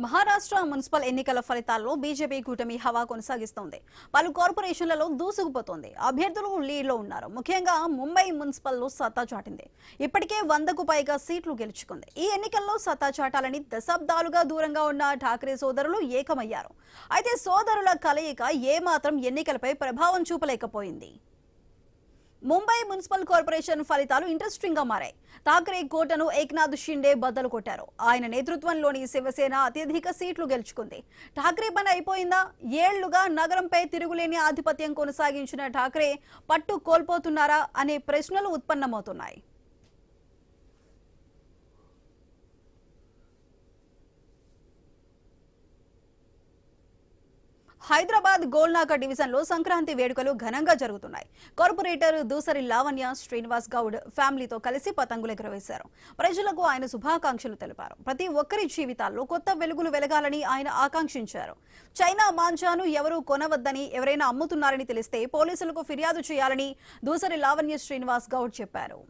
Maharashtra municipal ఎన్నికల ఫలితాల్లో BJP కూటమి హవా కొనసాగిస్తోంది. పలు కార్పొరేషన్లలో దూసుకుపోతోంది. అభ్యర్థులు లీడ్లో ఉన్నారు. ముఖ్యంగా ముంబై మున్సిపల్లో సత్తా చాటింది. ఇప్పటికే 100కు పైగా సీట్లు గెలుచుకుంది. ఈ ఎన్నికల్లో సత్తా చాటాలని దశాబ్దాలుగా దూరంగా ఉన్న ఠాక్రే సోదరులు ఏకమయ్యారు. అయితే సోదరుల కలయిక ఏమాత్రం ఎన్నికలపై ప్రభావం చూపలేకపోయింది. ముంబై మున్సిపల్ కార్పొరేషన్ ఫలితాలు ఇంట్రెస్టింగ్ గా మారాయి. ఠాక్రే కోటను ఏక్నాథ్ షిండే బద్దలు కొట్టారు. ఆయన నేతృత్వంలోని శివసేన అత్యధిక సీట్లు గెలుచుకుంది. ఠాక్రే పని అయిపోయిందా? ఏళ్లుగా నగరంపై తిరుగులేని ఆధిపత్యం కొనసాగించిన ఠాక్రే పట్టు కోల్పోతున్నారా అనే ప్రశ్నలు ఉత్పన్నమవుతున్నాయి. హైదరాబాద్ గోల్నాక డివిజన్లో సంక్రాంతి వేడుకలు ఘనంగా జరుగుతున్నాయి. కార్పొరేటర్ దూసరి లావణ్య శ్రీనివాస్ గౌడ్ ఫ్యామిలీతో కలిసి పతంగులు ఎగురవేశారు. ప్రజలకు ఆయన శుభాకాంక్షలు తెలిపారు. ప్రతి ఒక్కరి జీవితాల్లో కొత్త వెలుగులు వెలగాలని ఆయన ఆకాంక్షించారు. చైనా మాంజాను ఎవరూ కొనవద్దని, ఎవరైనా అమ్ముతున్నారని తెలిస్తే పోలీసులకు ఫిర్యాదు చేయాలని దూసరి లావణ్య శ్రీనివాస్ గౌడ్ చెప్పారు.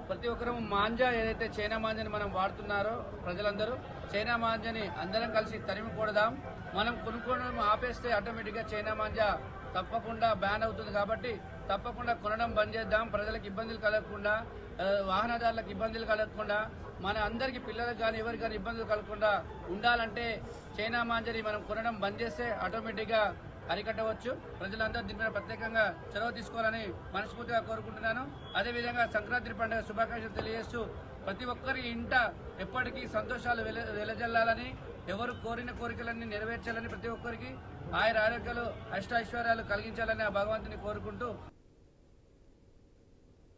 ప్రతి ఒక్కరూ మాంజా ఏదైతే చైనా మాంజాని మనం వాడుతున్నారో ప్రజలందరూ చైనా మాంజాని అందరం కలిసి తరిమి కొడదాం. మనం కొనుక్కోవడం ఆపేస్తే ఆటోమేటిక్గా చైనా మాంజా తప్పకుండా బ్యాన్ అవుతుంది. కాబట్టి తప్పకుండా కొనడం బంద్ చేద్దాం. ప్రజలకు ఇబ్బందులు కలగకుండా, వాహనదారులకు ఇబ్బందులు కలగకుండా, మన అందరికీ పిల్లలకు కానీ ఎవరికి కానీ ఇబ్బందులు కలగకుండా ఉండాలంటే చైనా మాంజాని మనం కొనడం బంద్ చేస్తే ఆటోమేటిక్గా అరికట్టవచ్చు. ప్రజలందరూ దీని మీద ప్రత్యేకంగా చొరవ తీసుకోవాలని మనస్ఫూర్తిగా కోరుకుంటున్నాను. అదేవిధంగా సంక్రాంతి పండుగ శుభాకాంక్షలు తెలియజేస్తూ ప్రతి ఒక్కరి ఇంట ఎప్పటికీ సంతోషాలు వెలజల్లాలని, ఎవరు కోరిన కోరికలన్నీ నెరవేర్చాలని, ప్రతి ఒక్కరికి ఆయుర ఆరోగ్యాలు అష్టైశ్వర్యాలు కలిగించాలని ఆ భగవంతుని కోరుకుంటూ